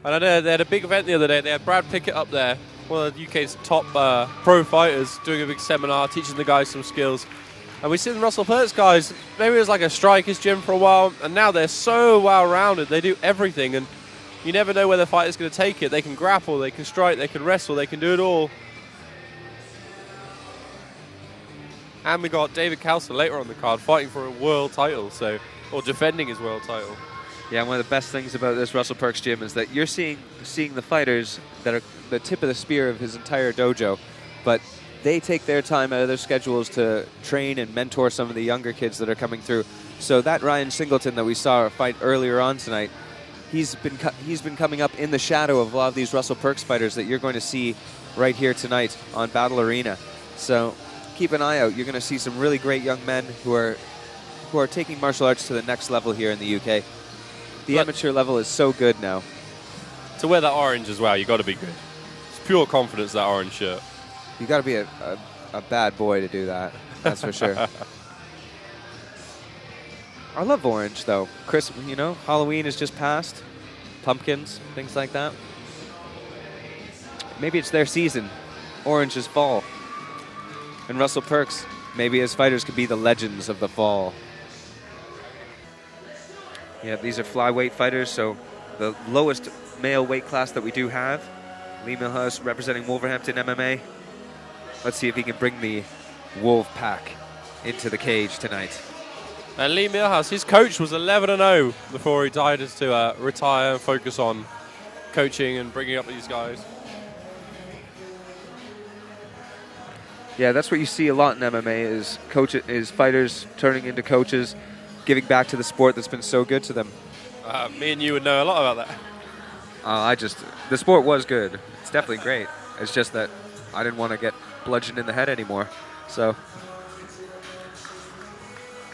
And I know they had a big event the other day. They had Brad Pickett up there, one of the UK's top pro fighters, doing a big seminar, teaching the guys some skills. And we see the Russell Perks guys, maybe it was like a strikers gym for a while, and now they're so well-rounded. They do everything, and you never know where the fighter's going to take it. They can grapple, they can strike, they can wrestle, they can do it all. And we got David Cowser later on the card fighting for a world title, or defending his world title. Yeah, one of the best things about this Russell Perks gym is that you're seeing the fighters that are the tip of the spear of his entire dojo, but they take their time out of their schedules to train and mentor some of the younger kids that are coming through. So that Ryan Singleton that we saw fight earlier on tonight, he's been coming up in the shadow of a lot of these Russell Perks fighters that you're going to see right here tonight on Battle Arena. So keep an eye out. You're going to see some really great young men who are taking martial arts to the next level here in the UK. The amateur level is so good now. To wear that orange as well, you got to be good. It's pure confidence, that orange shirt. You got to be a bad boy to do that. That's for sure. I love orange, though. Halloween is just passed. Pumpkins, things like that. Maybe it's their season. Orange is fall. And Russell Perks, maybe his fighters could be the legends of the fall. Yeah, these are flyweight fighters, so the lowest male weight class that we do have. Lee Millhouse representing Wolverhampton MMA. Let's see if he can bring the Wolf Pack into the cage tonight. And Lee Millhouse, his coach was 11-0 before he decided to retire and focus on coaching and bringing up these guys. Yeah, that's what you see a lot in MMA is fighters turning into coaches, giving back to the sport that's been so good to them. Me and you would know a lot about that. The sport was good. It's definitely great. It's just that I didn't want to get bludgeoned in the head anymore. So,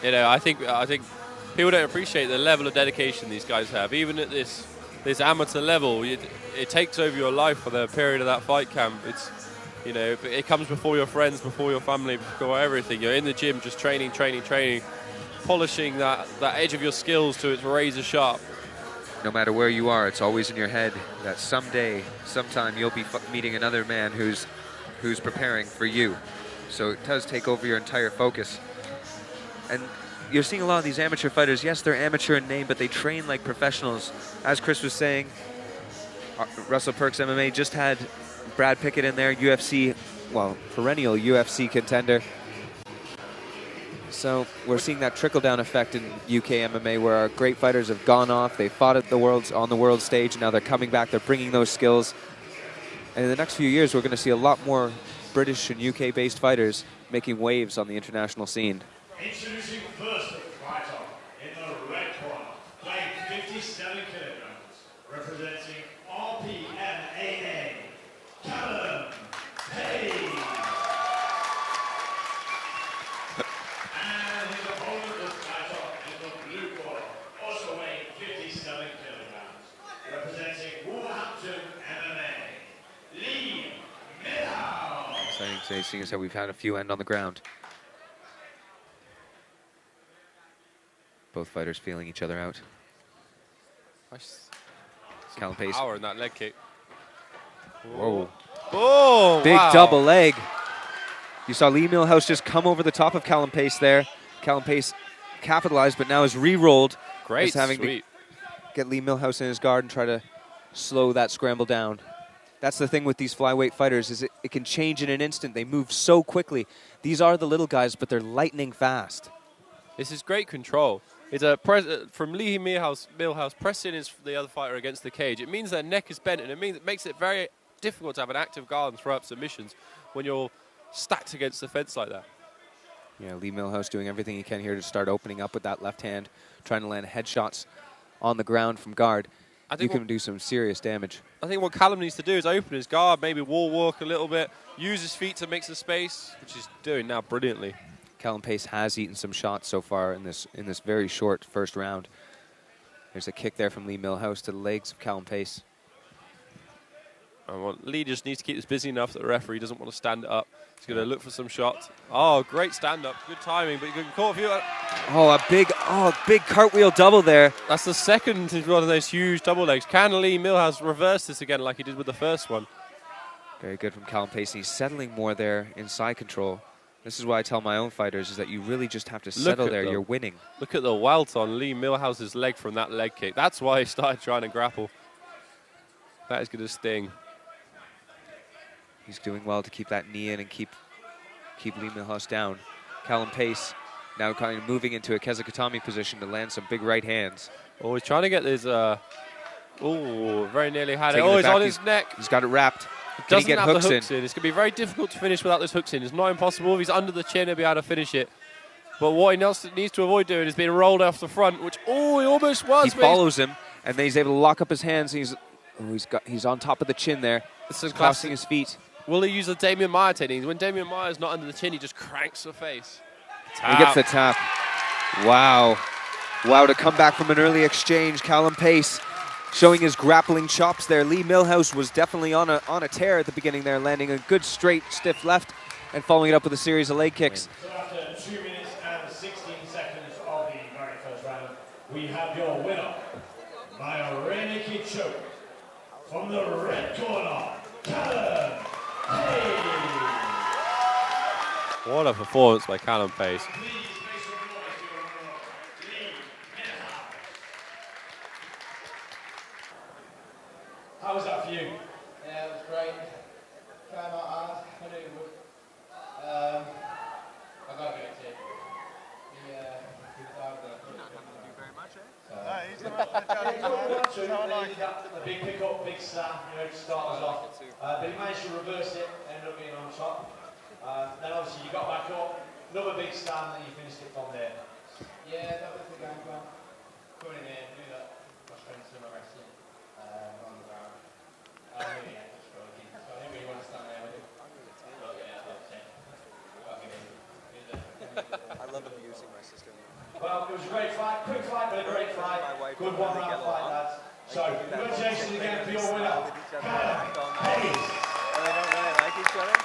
I think people don't appreciate the level of dedication these guys have. Even at this amateur level, it takes over your life for the period of that fight camp. It comes before your friends, before your family, before everything. You're in the gym just training, polishing that edge of your skills to its razor sharp. No matter where you are, it's always in your head that sometime you'll be meeting another man who's preparing for you. So it does take over your entire focus. And you're seeing a lot of these amateur fighters. Yes, they're amateur in name, but they train like professionals. As Chris was saying, Russell Perks MMA just had Brad Pickett in there, perennial UFC contender. So we're seeing that trickle-down effect in UK MMA where our great fighters have gone off. They fought at on the world stage, and now they're coming back. They're bringing those skills. And in the next few years, we're going to see a lot more British and UK-based fighters making waves on the international scene. Introducing first fighter in the red corner, weighing 57 kilograms, representing RPMAA, Callum. And his opponent is fighter in the blue corner, also weighing 57 kilograms, representing Wolverhampton MMA, Lee Millhouse. Exciting today, seeing as how we've had a few end on the ground. Both fighters feeling each other out. Callum Pace. Power in that leg kick. Whoa. Oh, Big wow. double leg. You saw Lee Millhouse just come over the top of Callum Pace there. Callum Pace capitalized, but now is re-rolled. Great, just having sweet. to get Lee Millhouse in his guard and try to slow that scramble down. That's the thing with these flyweight fighters, is it can change in an instant. They move so quickly. These are the little guys, but they're lightning fast. This is great control. It's from Lee Millhouse pressing the other fighter against the cage. It means their neck is bent, and it makes it very difficult to have an active guard and throw up submissions when you're stacked against the fence like that. Yeah, Lee Millhouse doing everything he can here to start opening up with that left hand, trying to land headshots on the ground from guard. You can do some serious damage. I think what Callum needs to do is open his guard, maybe wall walk a little bit, use his feet to make some space, which he's doing now brilliantly. Callum Pace has eaten some shots so far in this very short first round. There's a kick there from Lee Millhouse to the legs of Callum Pace. Lee just needs to keep this busy enough that the referee doesn't want to stand it up. He's going to look for some shots. Oh, great stand-up. Good timing, but you can caught a few. Oh, a big cartwheel double there. That's the second one of those huge double legs. Can Lee Millhouse reverse this again like he did with the first one? Very good from Callum Pace. He's settling more there in side control. This is why I tell my own fighters is that you really just have to settle there. You're winning. Look at the welt on Lee Millhouse's leg from that leg kick. That's why he started trying to grapple. That is going to sting. He's doing well to keep that knee in and keep Lee Millhouse down. Callum Pace now kind of moving into a Kezakatami position to land some big right hands. Oh, he's trying to get this. Oh, very nearly had it. Taking Oh, he's back. on his neck. He's got it wrapped. He Can he doesn't get have hooks the hooks in? It's going to be very difficult to finish without those hooks in. It's not impossible. If he's under the chin, he'll be able to finish it. But what he needs to avoid doing is being rolled off the front, which, he almost was. He follows him, and then he's able to lock up his hands. He's on top of the chin there, crossing his feet. Will he use the Damian Maya technique? When Damian Maya's not under the chin, he just cranks the face. He gets the tap. Wow. Wow, to come back from an early exchange. Callum Pace showing his grappling chops there. Lee Millhouse was definitely on a tear at the beginning there, landing a good straight, stiff left and following it up with a series of leg kicks. So after 2 minutes and 16 seconds of the very first round, we have your winner by a rear naked choke from the red corner, Callum Pace. What a performance by Callum Pace. Please make some noise for your winner, Lee Millhouse. How was that for you? Yeah, it was great. Came out hard, I knew it would. I got a bit of tip. He was hard work. Thank you very much, A big pick up, big slam, to start us off. But he managed to reverse it, ended up being on top. Then obviously you got back up, another big slam, and you finished it from there. Yeah, that was the game plan. Coming in here, knew that my strengths in my wrestling on the ground. I knew he had to stroke in, so I didn't really want to stand there with him. But yeah, that's it. I love abusing my sister. Well, it was a great fight, quick fight, but a great fight. Good one-round fight, lads. So, congratulations again for your winner, Callum Pace. They don't really like each other.